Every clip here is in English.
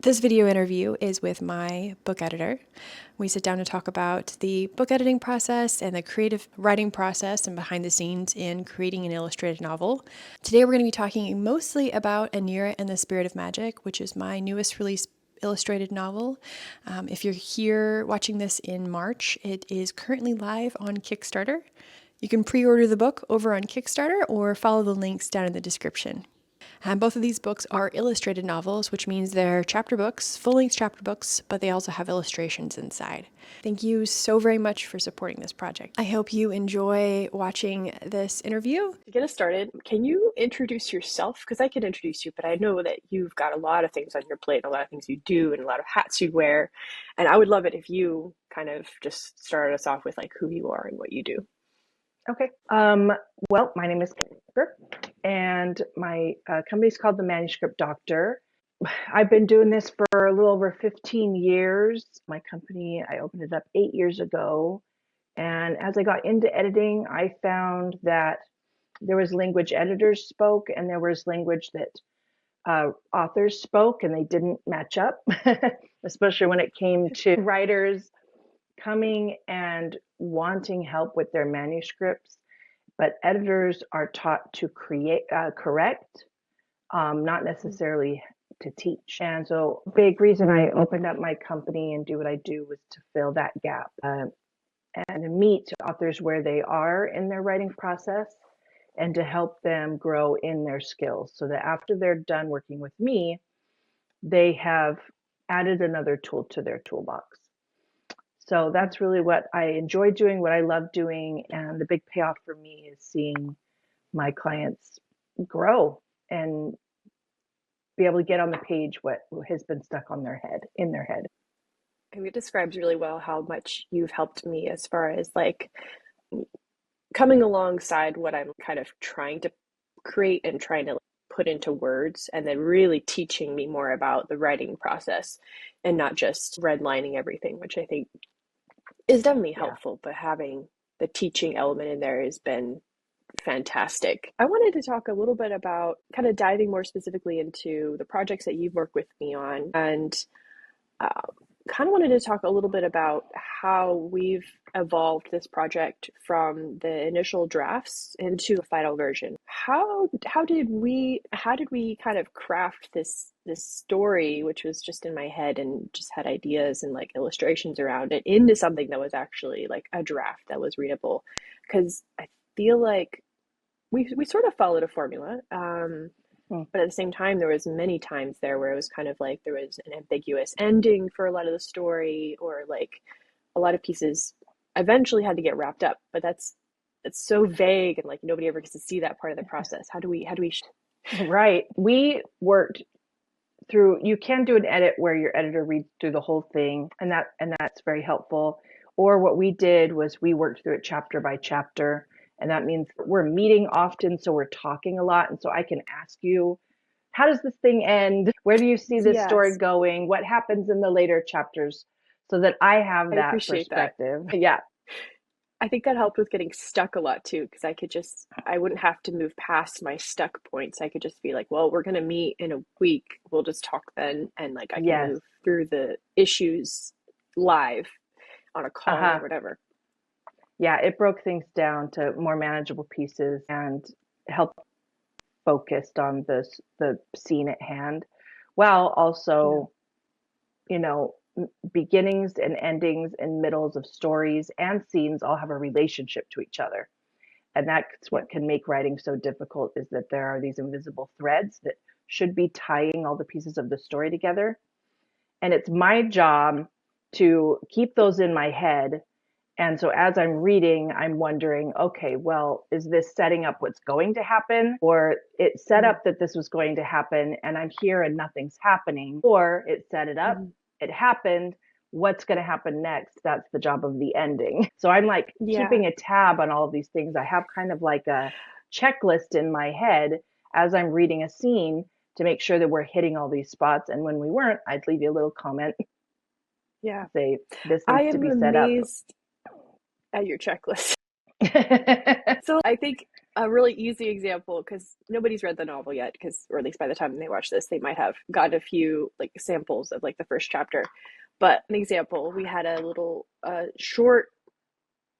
This video interview is with my book editor. We sit down to talk about the book editing process and the creative writing process and behind the scenes in creating an illustrated novel. Today we're going to be talking mostly about Anira and the Spirit of Magic, which is my newest release illustrated novel. If you're here watching this in March, it is currently live on Kickstarter. You can pre-order the book over on Kickstarter or follow the links down in the description. Both of these books are illustrated novels, which means they're chapter books, full-length chapter books, but they also have illustrations inside. Thank you so very much for supporting this project. I hope you enjoy watching this interview. To get us started, can you introduce yourself? Because I can introduce you, but I know that you've got a lot of things on your plate, a lot of things you do, and a lot of hats you wear. And I would love it if you kind of just started us off with like who you are and what you do. Okay. Well, my name is Callie Stoker, and my company is called The Manuscript Doctor. I've been doing this for a little over 15 years. My company, I opened it up 8 years ago. And as I got into editing, I found that there was language editors spoke, and there was language that authors spoke, and they didn't match up, especially when it came to writers coming and wanting help with their manuscripts, but editors are taught to correct, not necessarily to teach. And so big reason I opened up my company and do what I do was to fill that gap and meet authors where they are in their writing process and to help them grow in their skills so that after they're done working with me, they have added another tool to their toolbox. So that's really what I enjoy doing, what I love doing. And the big payoff for me is seeing my clients grow and be able to get on the page what has been stuck on in their head. I think it describes really well how much you've helped me as far as like coming alongside what I'm kind of trying to create and trying to put into words, and then really teaching me more about the writing process and not just redlining everything, which I think is definitely helpful, but having the teaching element in there has been fantastic. I wanted to talk a little bit about kind of diving more specifically into the projects that you've worked with me on, and kind of wanted to talk a little bit about how we've evolved this project from the initial drafts into the final version. How did we kind of craft this story, which was just in my head and just had ideas and like illustrations around it, into something that was actually like a draft that was readable? Because I feel like we sort of followed a formula. But at the same time, there was many times there where it was kind of like there was an ambiguous ending for a lot of the story, or like a lot of pieces eventually had to get wrapped up. But it's so vague, and like nobody ever gets to see that part of the process. How do we Right. We worked through, you can do an edit where your editor reads through the whole thing, and that's very helpful. Or what we did was we worked through it chapter by chapter. And that means we're meeting often, so we're talking a lot. And so I can ask you, how does this thing end? Where do you see this story going? What happens in the later chapters? So that I have that perspective. That. Yeah. I think that helped with getting stuck a lot too, because I wouldn't have to move past my stuck points. I could just be like, well, we're going to meet in a week. We'll just talk then. And like I can move through the issues live on a call or whatever. Yeah, it broke things down to more manageable pieces and helped focused on the scene at hand, while also, beginnings and endings and middles of stories and scenes all have a relationship to each other. And that's what can make writing so difficult, is that there are these invisible threads that should be tying all the pieces of the story together. And it's my job to keep those in my head. And so as I'm reading, I'm wondering, okay, well, is this setting up what's going to happen? Or it set up that this was going to happen and I'm here and nothing's happening? Or it set it up, it happened, what's going to happen next? That's the job of the ending. So I'm like keeping a tab on all of these things. I have kind of like a checklist in my head as I'm reading a scene to make sure that we're hitting all these spots. And when we weren't, I'd leave you a little comment. Yeah. Say, this needs to be set up. At your checklist. So I think a really easy example, because nobody's read the novel yet, because, or at least by the time they watch this, they might have gotten a few like samples of like the first chapter. But an example, we had a little short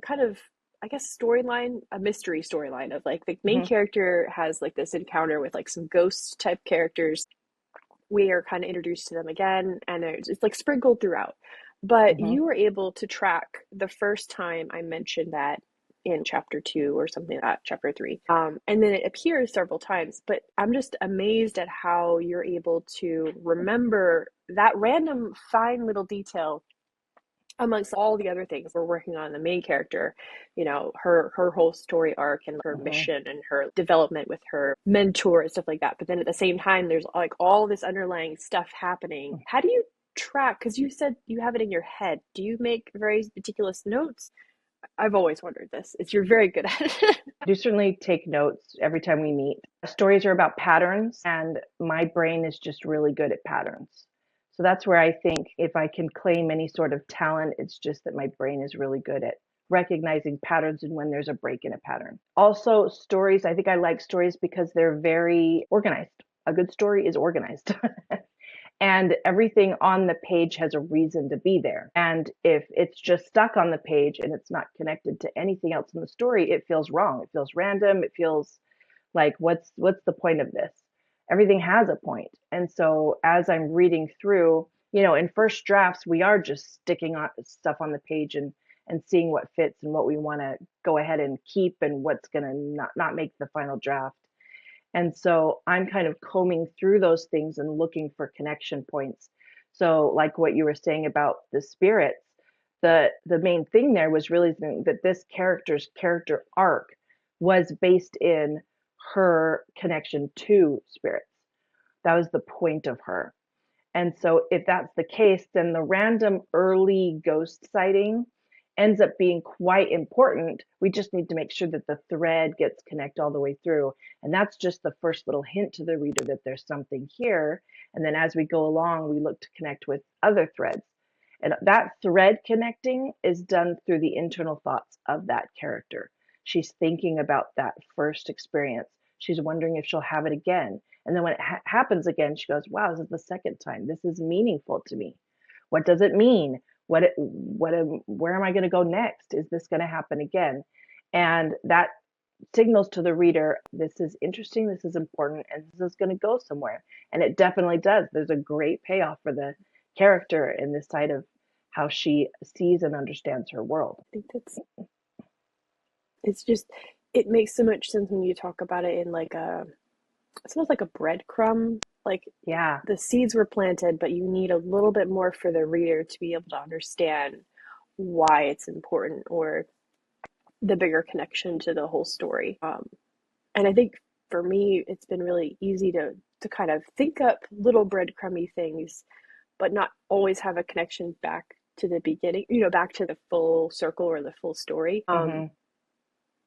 kind of, I guess, storyline, a mystery storyline of like the main Hmm. character has like this encounter with like some ghost type characters. We are kind of introduced to them again, and it's like sprinkled throughout. But Hmm. you were able to track the first time I mentioned that in chapter 2 or something like that, chapter 3. And then it appears several times. But I'm just amazed at how you're able to remember that random, fine little detail amongst all the other things we're working on. The main character, her whole story arc and her Hmm. mission and her development with her mentor and stuff like that. But then at the same time, there's like all this underlying stuff happening. How do you track, because you said you have it in your head, do you make very meticulous notes? I've always wondered this. You're very good at it. I do certainly take notes every time we meet. Stories are about patterns, and my brain is just really good at patterns. So that's where I think if I can claim any sort of talent, it's just that my brain is really good at recognizing patterns and when there's a break in a pattern. Also, stories, I think I like stories because they're very organized. A good story is organized. And everything on the page has a reason to be there. And if it's just stuck on the page and it's not connected to anything else in the story, it feels wrong. It feels random. It feels like what's the point of this? Everything has a point. And so as I'm reading through, in first drafts, we are just sticking on stuff on the page and seeing what fits and what we want to go ahead and keep and what's going to not make the final draft. And so I'm kind of combing through those things and looking for connection points. So like what you were saying about the spirits, the main thing there was realizing that this character's character arc was based in her connection to spirits. That was the point of her. And so if that's the case, then the random early ghost sighting ends up being quite important. We just need to make sure that the thread gets connected all the way through. And that's just the first little hint to the reader that there's something here. And then as we go along, we look to connect with other threads. And that thread connecting is done through the internal thoughts of that character. She's thinking about that first experience. She's wondering if she'll have it again. And then when it happens again, she goes, wow, this is the second time. This is meaningful to me. What does it mean? Where am I going to go next? Is this going to happen again? And that signals to the reader, this is interesting, this is important, and this is going to go somewhere. And it definitely does. There's a great payoff for the character in this side of how she sees and understands her world. I think it's just, it makes so much sense when you talk about it in like it's almost like a breadcrumb. Like Yeah. the seeds were planted, but you need a little bit more for the reader to be able to understand why it's important, or the bigger connection to the whole story. And I think for me, it's been really easy to kind of think up little breadcrumby things, but not always have a connection back to the beginning, back to the full circle or the full story. Mm-hmm.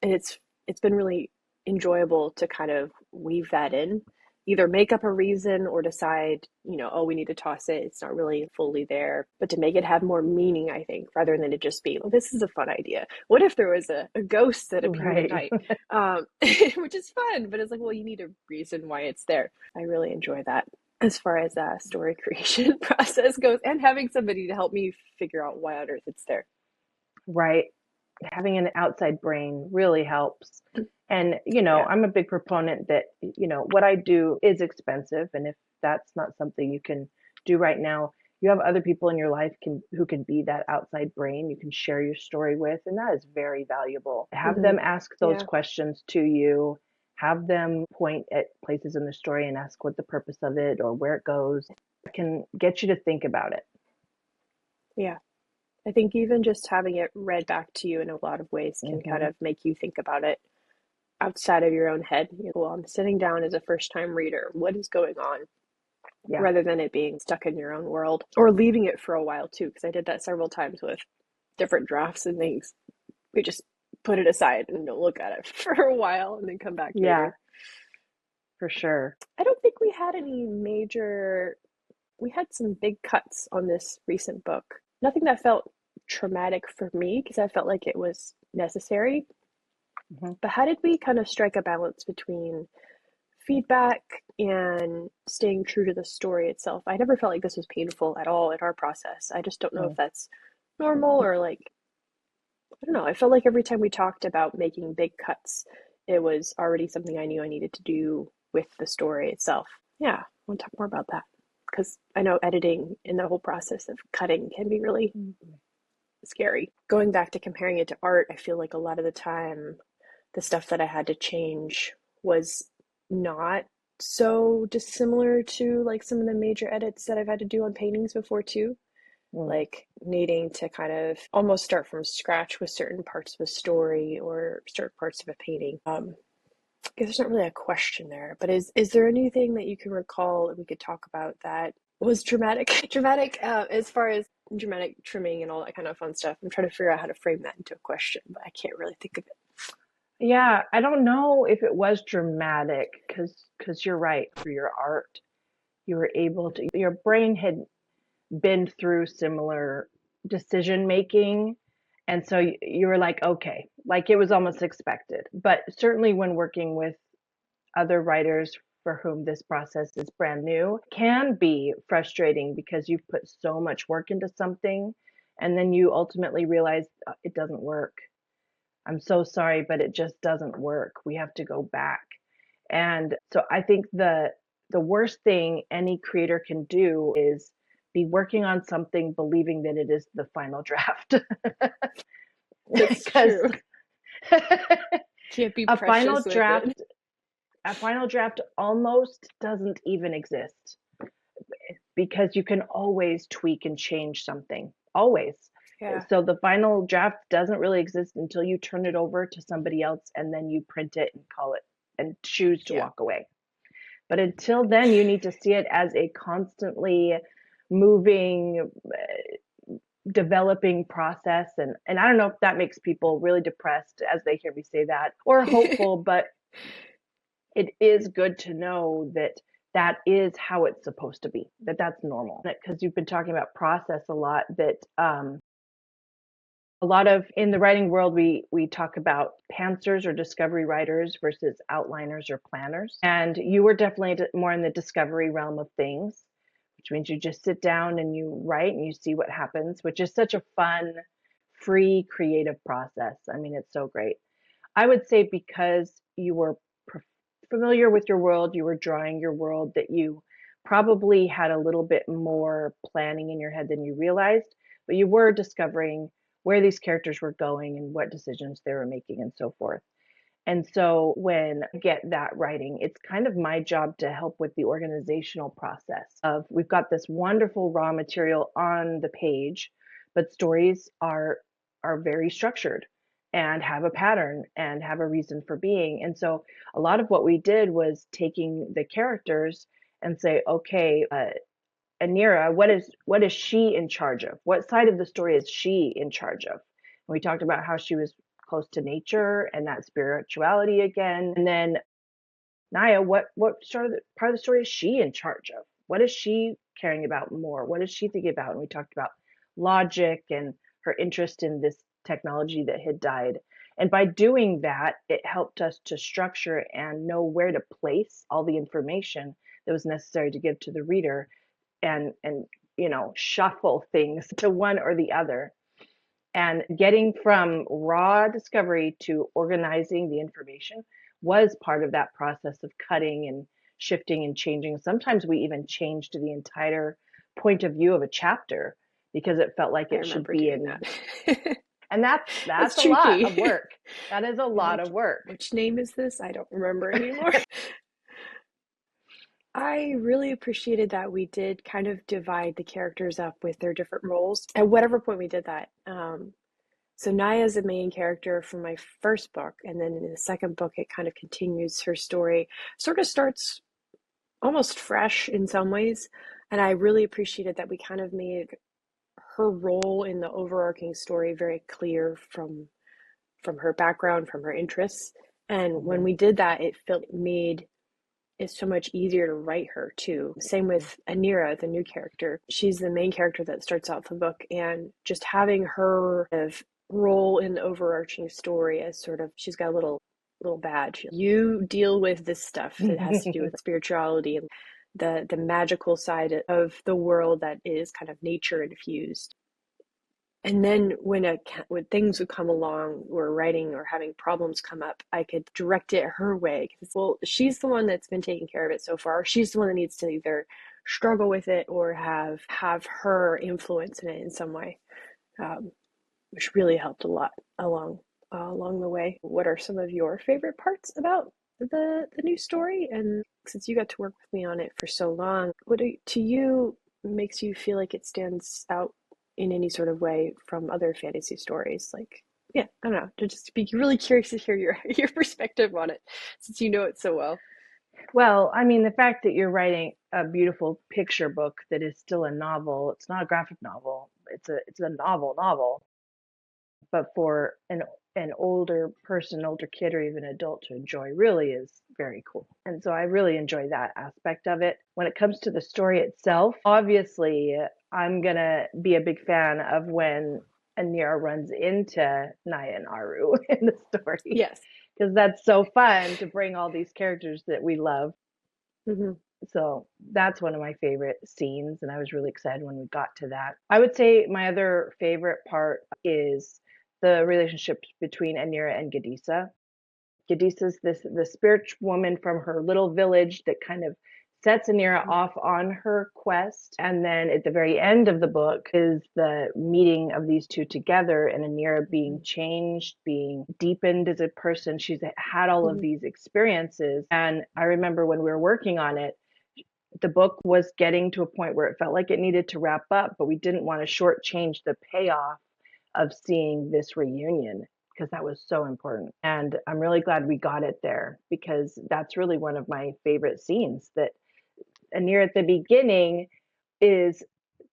And it's been really enjoyable to kind of weave that in, either make up a reason or decide, oh, we need to toss it, it's not really fully there, but to make it have more meaning, I think, rather than it just be, well, this is a fun idea, what if there was a ghost that appeared at Right. night, which is fun, but it's like, well, you need a reason why it's there. I really enjoy that as far as story creation process goes, and having somebody to help me figure out why on earth it's there. Right. Having an outside brain really helps. And, Yeah. I'm a big proponent that, what I do is expensive. And if that's not something you can do right now, you have other people in your life who can be that outside brain you can share your story with. And that is very valuable. Have Mm-hmm. them ask those Yeah. questions to you, have them point at places in the story and ask what the purpose of it or where it goes. It can get you to think about it. Yeah. I think even just having it read back to you in a lot of ways can kind Hmm. of make you think about it outside of your own head. Well, I'm sitting down as a first time reader. What is going on? Yeah. Rather than it being stuck in your own world, or leaving it for a while too, because I did that several times with different drafts and things. We just put it aside and don't look at it for a while and then come back Yeah, later. for sure. I don't think we had any major, we had some big cuts on this recent book. Nothing that felt traumatic for me, because I felt like it was necessary. Mhm. But how did we kind of strike a balance between feedback and staying true to the story itself? I never felt like this was painful at all in our process. I just don't know if Mm. that's normal or like, I don't know. I felt like every time we talked about making big cuts, it was already something I knew I needed to do with the story itself. Yeah, I want to talk more about that because I know editing and the whole process of cutting can be really scary. Going back to comparing it to art, I feel like a lot of the time the stuff that I had to change was not so dissimilar to like some of the major edits that I've had to do on paintings before too. Mm. Like needing to kind of almost start from scratch with certain parts of a story or certain parts of a painting. I guess there's not really a question there, but is there anything that you can recall that we could talk about that was dramatic? Dramatic as far as dramatic trimming and all that kind of fun stuff. I'm trying to figure out how to frame that into a question, but I can't really think of it. Yeah, I don't know if it was dramatic because you're right. For your art, you were able to, your brain had been through similar decision making. And so you were like, okay, like it was almost expected. But certainly when working with other writers for whom this process is brand new, can be frustrating because you've put so much work into something and then you ultimately realize it doesn't work. I'm so sorry, but it just doesn't work. We have to go back. And so I think the worst thing any creator can do is be working on something believing that it is the final draft. That's Because true. Can't be a final precious with it. draft a final draft almost doesn't even exist because you can always tweak and change something. Always. Yeah. So the final draft doesn't really exist until you turn it over to somebody else and then you print it and call it and choose to Yeah. walk away. But until then, you need to see it as a constantly moving, developing process. And I don't know if that makes people really depressed as they hear me say that or hopeful, but it is good to know that that is how it's supposed to be, that that's normal. Because you've been talking about process a lot, that a lot of in the writing world we talk about pantsers or discovery writers versus outliners or planners, and you were definitely more in the discovery realm of things, which means you just sit down and you write and you see what happens, which is such a fun, free, creative process. I mean, it's so great. I would say because you were familiar with your world, you were drawing your world, that you probably had a little bit more planning in your head than you realized, but you were discovering where these characters were going and what decisions they were making and so forth. And so when I get that writing, it's kind of my job to help with the organizational process of we've got this wonderful raw material on the page, but stories are very structured and have a pattern and have a reason for being. And so a lot of what we did was taking the characters and say, okay, Anira, what is she in charge of? What side of the story is she in charge of? And we talked about how she was close to nature and that spirituality again. And then Naya, what part of the story is she in charge of? What is she caring about more? What is she thinking about? And we talked about logic and her interest in this technology that had died. And by doing that, it helped us to structure and know where to place all the information that was necessary to give to the reader and shuffle things to one or the other. And getting from raw discovery to organizing the information was part of that process of cutting and shifting and changing. Sometimes we even changed the entire point of view of a chapter because it felt like I it should remember be doing in. that. And That's that's a lot tricky. of work. That is a You're lot like, of work. which name is this? I don't remember anymore. I really appreciated that we did kind of divide the characters up with their different roles at whatever point we did that. So Naya's the main character from my first book, and then in the second book, it kind of continues her story, sort of starts almost fresh in some ways. And I really appreciated that we kind of made her role in the overarching story very clear from her background, from her interests. And when Mhm. we did that, it felt made it so much easier to write her too. Same with Anira, the new character. She's the main character that starts out the book, and just having her of role in the overarching story as sort of, she's got a little badge. You deal with this stuff that has to do with spirituality and the magical side of the world that is kind of nature infused. And then when things would come along or writing or having problems come up, I could direct it her way. Because, well, she's the one that's been taking care of it so far. She's the one that needs to either struggle with it or have her influence in it in some way, which really helped a lot along the way. What are some of your favorite parts about the new story? And since you got to work with me on it for so long, to you makes you feel like it stands out in any sort of way from other fantasy stories? Like, yeah, I don't know. To just be really curious to hear your perspective on it, since you know it so well. Well, I mean, the fact that you're writing a beautiful picture book that is still a novel, it's not a graphic novel. It's a novel, but for an older person, older kid, or even adult to enjoy really is very cool. And so I really enjoy that aspect of it. When it comes to the story itself, obviously, I'm gonna be a big fan of when Anira runs into Naya and Aru in the story, Yes. because that's so fun to bring all these characters that we love. Mm-hmm. So that's one of my favorite scenes, and I was really excited when we got to that. I would say my other favorite part is the relationship between Anira and Gadisa. Gadisa's the spirit woman from her little village that kind of sets Anira off on her quest. And then at the very end of the book is the meeting of these two together and Anira being changed, being deepened as a person. She's had all of Mm-hmm. these experiences. And I remember when we were working on it, the book was getting to a point where it felt like it needed to wrap up, but we didn't want to shortchange the payoff of seeing this reunion because that was so important. And I'm really glad we got it there because that's really one of my favorite scenes. That Anir at the beginning is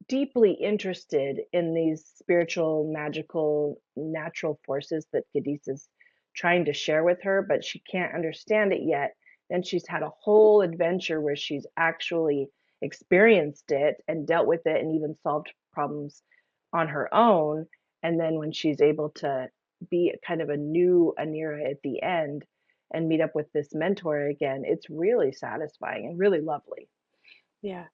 deeply interested in these spiritual, magical, natural forces that Gadis is trying to share with her, but she can't understand it yet. Then she's had a whole adventure where she's actually experienced it and dealt with it and even solved problems on her own. And then when she's able to be kind of a new Anira at the end and meet up with this mentor again, it's really satisfying and really lovely. Yeah.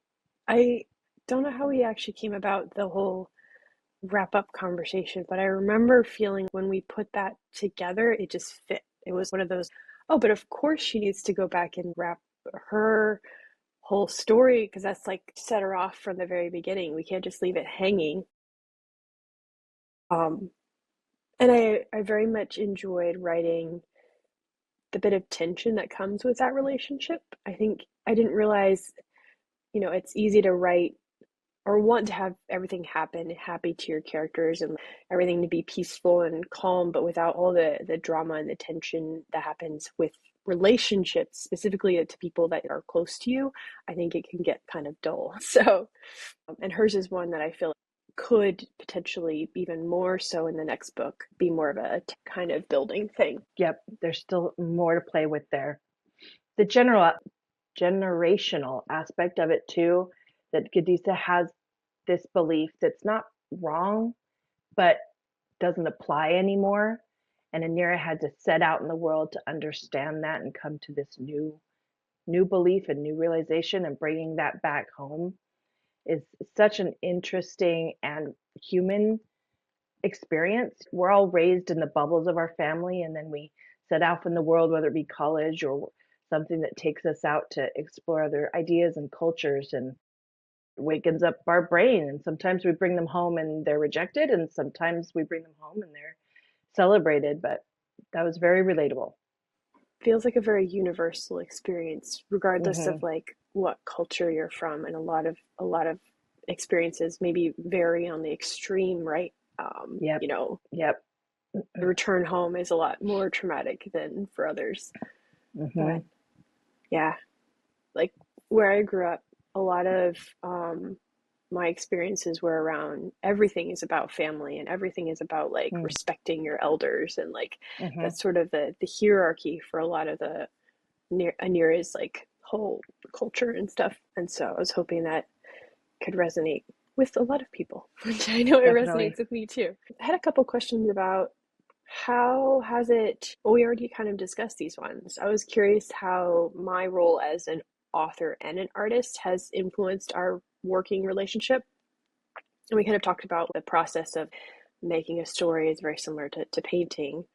I don't know how we actually came about the whole wrap up conversation, but I remember feeling when we put that together, it just fit. It was one of those, oh, but of course she needs to go back and wrap her whole story because that's like set her off from the very beginning. We can't just leave it hanging. Um, and I very much enjoyed writing the bit of tension that comes with that relationship. I think I didn't realize, it's easy to write or want to have everything happen happy to your characters and everything to be peaceful and calm, but without all the drama and the tension that happens with relationships, specifically to people that are close to you, I think it can get kind of dull. So, and hers is one that I feel could potentially, even more so in the next book, be more of a kind of building thing. Yep, there's still more to play with there. The general generational aspect of it too, that Gadisa has this belief that's not wrong, but doesn't apply anymore. And Anira had to set out in the world to understand that and come to this new belief and new realization, and bringing that back home is such an interesting and human experience. We're all raised in the bubbles of our family, and then we set out in the world, whether it be college or something that takes us out to explore other ideas and cultures and wakens up our brain. And sometimes we bring them home and they're rejected, and sometimes we bring them home and they're celebrated. But that was very relatable. Feels like a very universal experience, regardless Hmm. of like what culture you're from, and a lot of experiences maybe vary on the extreme, right? Yep. Yep. The return home is a lot more traumatic than for others. But Hmm. yeah, like where I grew up, a lot of my experiences were around everything is about family and everything is about like respecting your elders, and like Hmm. that's sort of the hierarchy for a lot of the Anira's like whole culture and stuff. And so I was hoping that could resonate with a lot of people, which I know it Definitely. resonates with me too. I had a couple questions about how has it, well, we already kind of discussed these ones. I was curious how my role as an author and an artist has influenced our working relationship. And we kind of talked about the process of making a story is very similar to painting.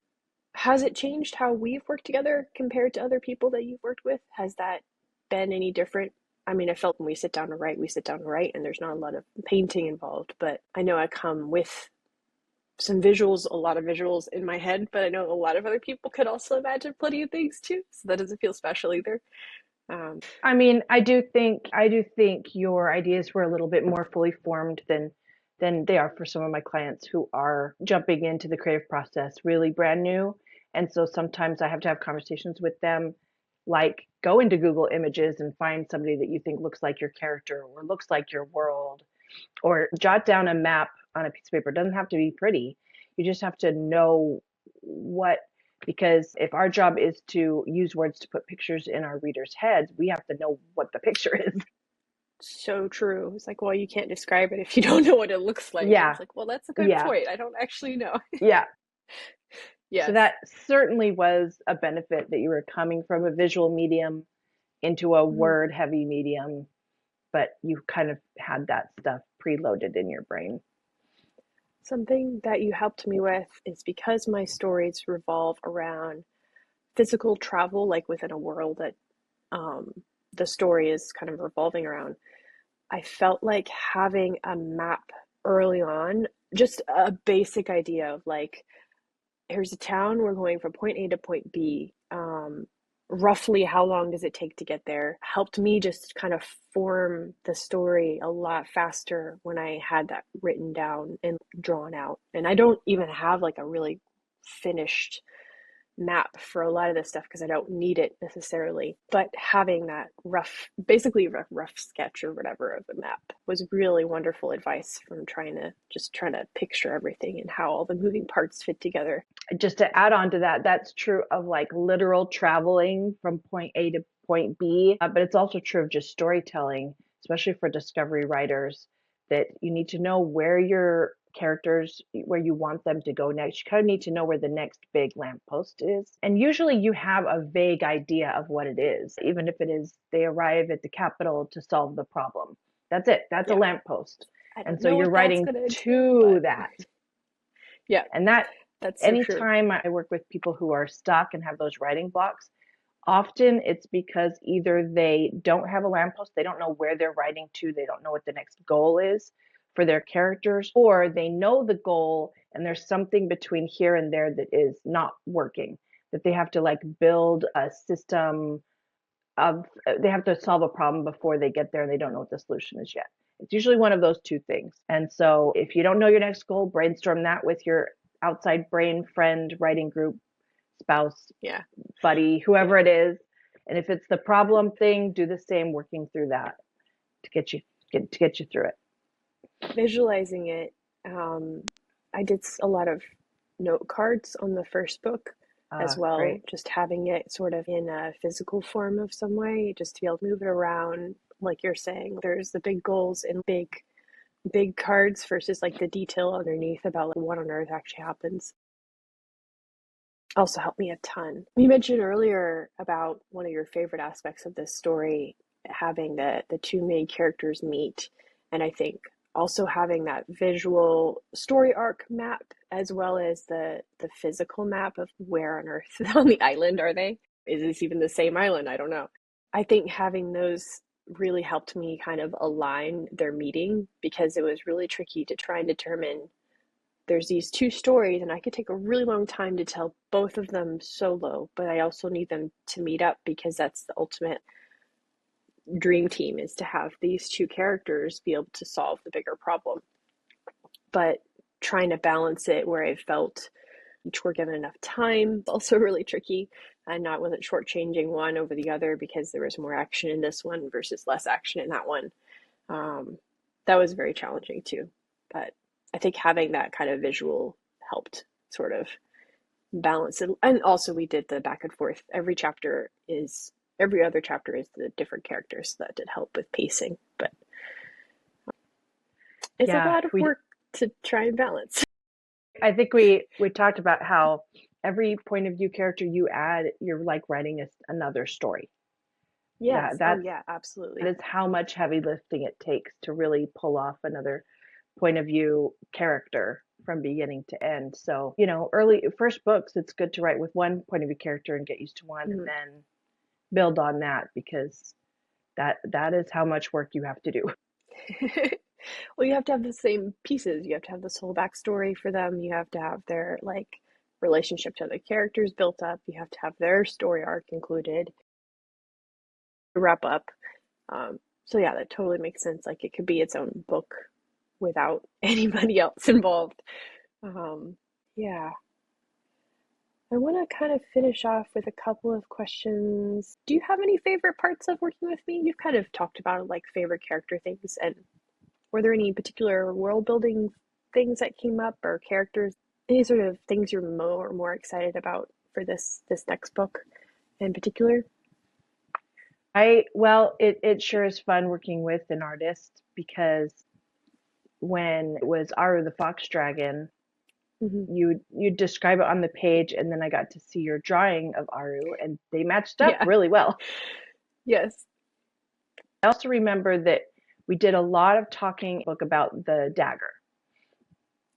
Has it changed how we've worked together compared to other people that you've worked with? Has that been any different? I mean, I felt when we sit down to write, we sit down to write, and there's not a lot of painting involved. But I know I come with some visuals, a lot of visuals in my head, but I know a lot of other people could also imagine plenty of things too. So that doesn't feel special either. I mean, I do think your ideas were a little bit more fully formed than they are for some of my clients who are jumping into the creative process really brand new. And so sometimes I have to have conversations with them, like go into Google Images and find somebody that you think looks like your character or looks like your world, or jot down a map on a piece of paper. It doesn't have to be pretty. You just have to know what, because if our job is to use words to put pictures in our readers' heads, we have to know what the picture is. so true. It's like, well, you can't describe it if you don't know what it looks like. And Yeah, it's like, well, that's a good yeah, point. I don't actually know. yeah. So Yes. that certainly was a benefit that you were coming from a visual medium into a Mhm. word heavy medium, but you kind of had that stuff preloaded in your brain. Something that you helped me with is because my stories revolve around physical travel, like within a world that um, the story is kind of revolving around. I felt like having a map early on, just a basic idea of like, here's a town, we're going from point A to point B. Roughly how long does it take to get there? Helped me just kind of form the story a lot faster when I had that written down and drawn out. And I don't even have like a really finished map for a lot of this stuff because I don't need it necessarily. But having that rough, basically a rough sketch or whatever of a map was really wonderful advice from trying to picture everything and how all the moving parts fit together. Just to add on to that, that's true of like literal traveling from point A to point B, but it's also true of just storytelling, especially for discovery writers, that you need to know where your characters, where you want them to go next. You kind of need to know where the next big lamppost is. And usually you have a vague idea of what it is, even if it is they arrive at the capital to solve the problem. That's it. That's a Yeah, lamppost. I And don't so know you're what that's writing going to entail, to but that. yeah, And that that's so true. anytime I work with people who are stuck and have those writing blocks, often it's because either they don't have a lamppost, they don't know where they're writing to, they don't know what the next goal is for their characters, or they know the goal and there's something between here and there that is not working, that they have to like build a system of, they have to solve a problem before they get there and they don't know what the solution is yet. It's usually one of those two things. And so if you don't know your next goal, brainstorm that with your outside brain friend, writing group, spouse, Yeah, buddy, yeah. whoever it is. And if it's the problem thing, do the same, working through that to get you through it. Visualizing it, um, I did a lot of note cards on the first book as well, Great. just having it sort of in a physical form of some way, just to be able to move it around. Like you're saying, there's the big goals and big cards versus like the detail underneath about like what on earth actually happens. Also helped me a ton. You mentioned earlier about one of your favorite aspects of this story, having the two main characters meet, and I think also having that visual story arc map as well as the physical map of where on earth on the island are they? Is this even the same island? I don't know. I think having those really helped me kind of align their meeting because it was really tricky to try and determine there's these two stories and I could take a really long time to tell both of them solo, but I also need them to meet up because that's the ultimate dream team is to have these two characters be able to solve the bigger problem. But trying to balance it where I felt each were given enough time also really tricky, and not wasn't shortchanging one over the other because there was more action in this one versus less action in that one. Um, that was very challenging too, but I think having that kind of visual helped sort of balance it. And also, we did the back and forth. Every other chapter is the different characters, so that did help with pacing. But It's a Yeah, lot of work to try and balance. I think we talked about how every point of view character you add, you're like writing another story. Yes. Oh, That yeah, is absolutely. how much heavy lifting it takes to really pull off another point of view character from beginning to end. So, early first books, it's good to write with one point of view character and get used to one and Mhm. then build on that because that is how much work you have to do. Well, you have to have the same pieces. You have to have this whole backstory for them. You have to have their like relationship to the characters built up. You have to have their story arc included to wrap up. So yeah, that totally makes sense. Like it could be its own book without anybody else involved. Um, yeah. I want to kind of finish off with a couple of questions. Do you have any favorite parts of working with me? You've kind of talked about like favorite character things, and were there any particular world building things that came up or characters? Any sort of things you're more excited about for this next book in particular? It sure is fun working with an artist because when it was Aru the Fox Dragon, Hmm. you describe it on the page and then I got to see your drawing of Aru and they matched up Yeah. really well. Yes. I also remember that we did a lot of talking book about the dagger.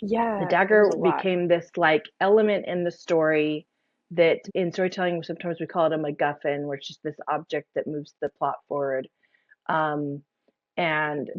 The Yeah, there was dagger a lot. became this like element in the story that in storytelling sometimes we call it a MacGuffin, which is this object that moves the plot forward. Um,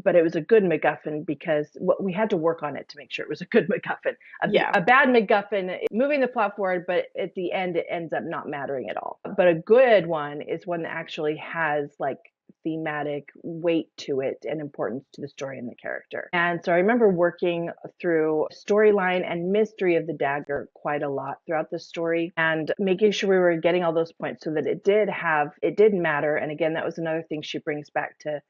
but it was a good MacGuffin because we had to work on it to make sure it was a good MacGuffin. Yeah. A bad MacGuffin, moving the plot forward, but at the end it ends up not mattering at all. But a good one is one that actually has like thematic weight to it and importance to the story and the character. And so I remember working through storyline and mystery of the dagger quite a lot throughout the story and making sure we were getting all those points so that it did matter. And again, that was another thing she brings back to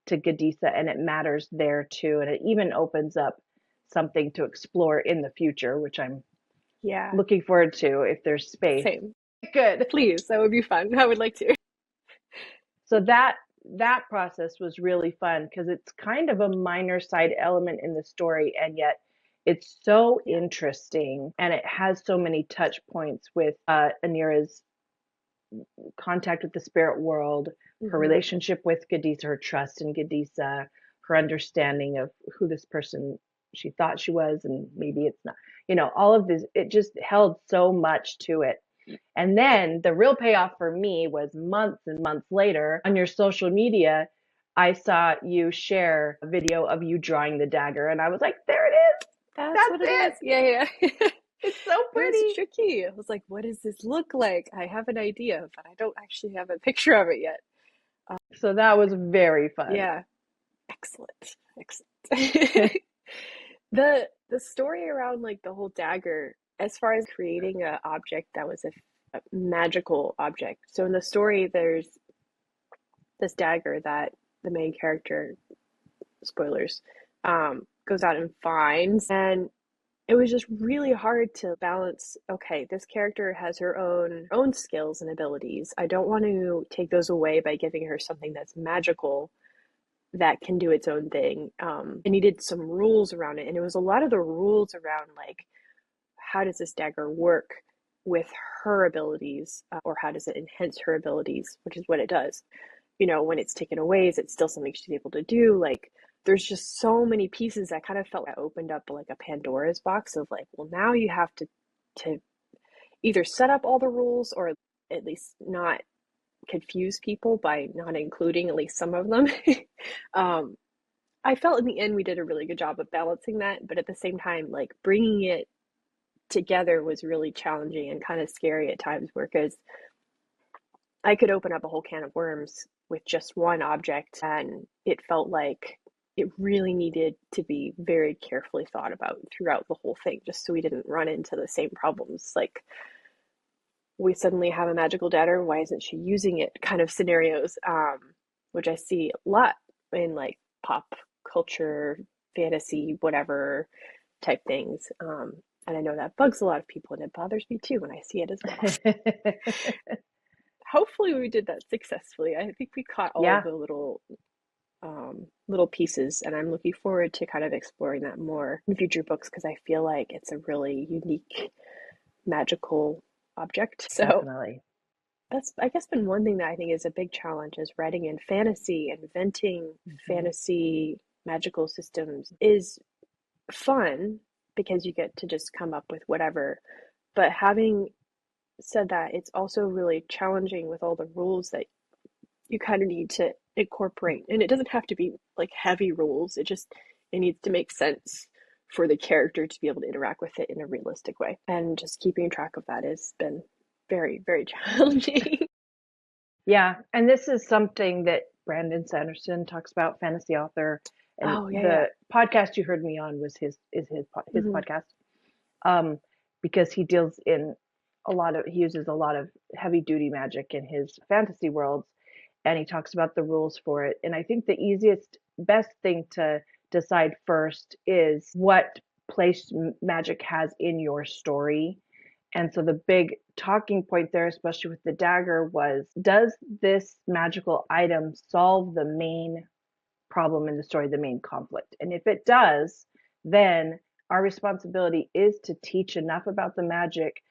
Gadisa, and it matters there too. And it even opens up something to explore in the future, which I'm Yeah. looking forward to if there's space. Same. Good. Please, that would be fun. I would like to. So that process was really fun because it's kind of a minor side element in the story, and yet it's so Yeah. interesting, and it has so many touch points with Anira's contact with the spirit world, her Hmm. relationship with Gadisa, her trust in Gadisa, her understanding of who this person she thought she was, and maybe it's not. All of this, it just held so much to it. And then the real payoff for me was months and months later on your social media. I saw you share a video of you drawing the dagger, and I was like, there it is. That's That's what it it. is. Yeah, yeah. It's so It was pretty. tricky. I was like, what does this look like? I have an idea, but I don't actually have a picture of it yet. So that was very fun. Yeah, excellent. Excellent. The story around like the whole dagger, as far as creating an object that was a magical object. So in the story, there's this dagger that the main character, spoilers, goes out and finds, and it was just really hard to balance. Okay, this character has her own skills and abilities. I don't want to take those away by giving her something that's magical that can do its own thing. I needed some rules around it, and it was a lot of the rules around like how does this dagger work with her abilities, or how does it enhance her abilities, which is what it does. When it's taken away, is it still something she's able to do? Like, there's just so many pieces that kind of felt like I opened up like a Pandora's box of like, well, now you have to either set up all the rules or at least not confuse people by not including at least some of them. um, I felt in the end we did a really good job of balancing that, but at the same time, like bringing it together was really challenging and kind of scary at times, because I could open up a whole can of worms with just one object, and it felt like it really needed to be very carefully thought about throughout the whole thing, just so we didn't run into the same problems. Like, we suddenly have a magical dagger, why isn't she using it kind of scenarios, which I see a lot in like pop culture, fantasy, whatever type things. And I know that bugs a lot of people, and it bothers me too when I see it as well. Hopefully we did that successfully. I think we caught all of Yeah. the little little pieces, and I'm looking forward to kind of exploring that more in future books because I feel like it's a really unique magical object. So Definitely. that's, I guess, been one thing that I think is a big challenge is writing in fantasy and inventing Hmm. fantasy magical systems is fun because you get to just come up with whatever. But having said that, it's also really challenging with all the rules that you kind of need to incorporate. And it doesn't have to be like heavy rules. It needs to make sense for the character to be able to interact with it in a realistic way. And just keeping track of that has been very, very challenging. Yeah, and this is something that Brandon Sanderson talks about, fantasy author, and Oh, yeah, yeah. the podcast you heard me on was his Hmm. podcast. Um, because he uses a lot of heavy duty magic in his fantasy worlds, and he talks about the rules for it. And I think the best thing to decide first is what place magic has in your story. And so the big talking point there, especially with the dagger, was, does this magical item solve the main problem in the story, the main conflict? And if it does, then our responsibility is to teach enough about the magic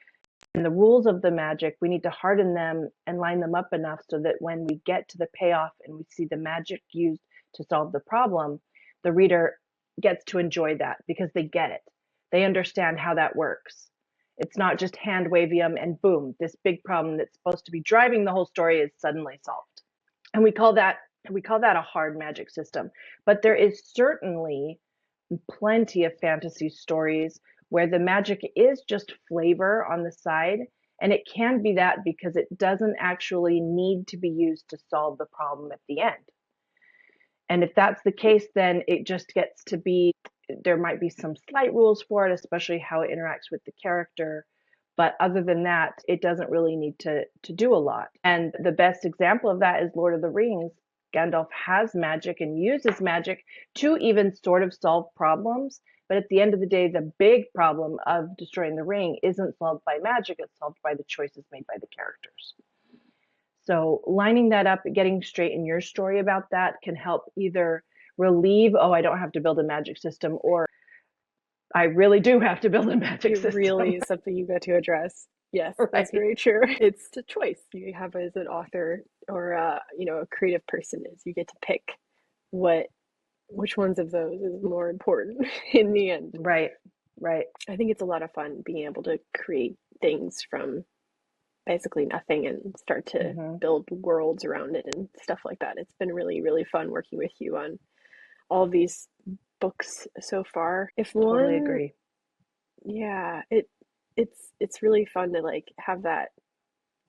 and the rules of the magic. We need to harden them and line them up enough so that when we get to the payoff and we see the magic used to solve the problem, the reader gets to enjoy that because they get it. They understand how that works. It's not just hand wavy them and boom, this big problem that's supposed to be driving the whole story is suddenly solved. And we call that a hard magic system. But there is certainly plenty of fantasy stories where the magic is just flavor on the side. And it can be that because it doesn't actually need to be used to solve the problem at the end. And if that's the case, then it just gets to be, there might be some slight rules for it, especially how it interacts with the character. But other than that, it doesn't really need to do a lot. And the best example of that is Lord of the Rings. Gandalf has magic and uses magic to even sort of solve problems. But at the end of the day, the big problem of destroying the ring isn't solved by magic, it's solved by the choices made by the characters. So lining that up, getting straight in your story about that can help either relieve, oh, I don't have to build a magic system, or I really do have to build a magic It really system. is something you got to address. Yes, that's Right. very true. It's a choice you have as an author or a creative person is you get to pick what which ones of those is more important in the end. Right. Right. I think it's a lot of fun being able to create things from basically nothing and start to Hmm. build worlds around it and stuff like that. It's been really, really fun working with you on all of these books so far. If Totally one, agree. yeah, it's really fun to like have that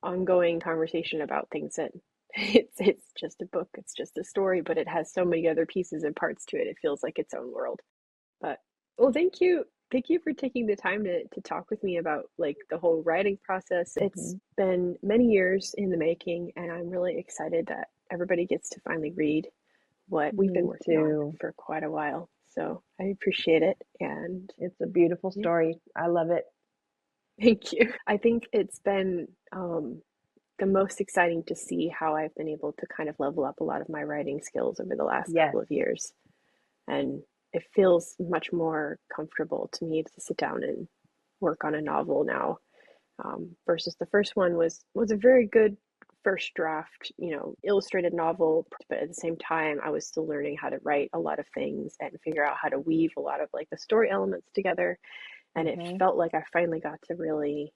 ongoing conversation about things that it's just a book, it's just a story, but it has so many other pieces and parts to it. It feels like its own world. But well, thank you for taking the time to talk with me about like the whole writing process. It's Hmm. been many years in the making, and I'm really excited that everybody gets to finally read what we've been Me working on too. for quite a while. So I appreciate it, and It's a beautiful yeah, story. I love it. thank you. I think it's been the most exciting to see how I've been able to kind of level up a lot of my writing skills over the last Yes. couple of years. And it feels much more comfortable to me to sit down and work on a novel now, versus the first one was a very good first draft, illustrated novel, but at the same time I was still learning how to write a lot of things and figure out how to weave a lot of like the story elements together, and it Hmm. felt like I finally got to really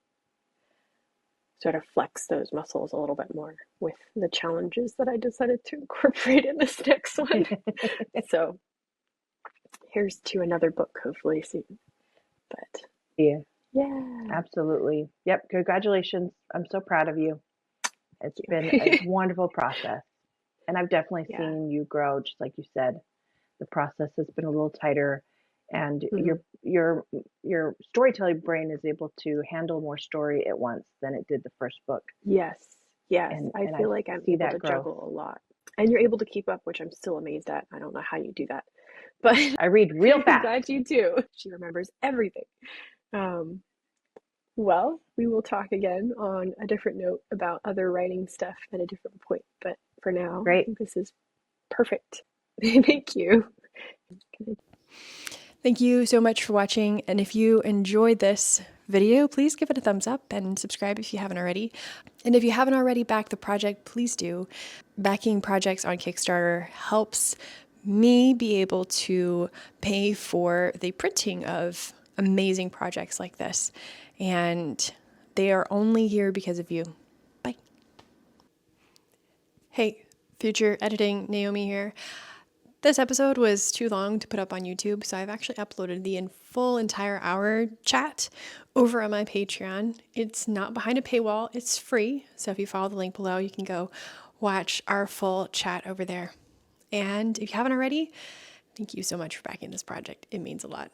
sort of flex those muscles a little bit more with the challenges that I decided to incorporate in this next one. So here's to another book hopefully soon. But Yeah, yeah, absolutely. Yep. Congratulations. I'm so proud of you. It's been a thank you. wonderful process. And I've definitely Yeah. seen you grow, just like you said. The process has been a little tighter, and Mhm. your storytelling brain is able to handle more story at once than it did the first book. Yes. Yes. And I and I feel like I'm see able to that growth. juggle a lot. And you're able to keep up, which I'm still amazed at. I don't know how you do that. But I read real I'm fast. glad you do. She remembers everything. Um, well, we will talk again on a different note about other writing stuff at a different point. But for now, I Great. think this is perfect. Thank you. Thank you so much for watching, and if you enjoyed this video, please give it a thumbs up and subscribe if you haven't already. And if you haven't already backed the project, please do. Backing projects on Kickstarter helps me be able to pay for the printing of amazing projects like this, and they are only here because of you. Bye. Hey, future editing Naomi here. This episode was too long to put up on YouTube, so I've actually uploaded the full entire hour chat over on my Patreon. It's not behind a paywall, it's free. So if you follow the link below, you can go watch our full chat over there. And if you haven't already, thank you so much for backing this project. It means a lot.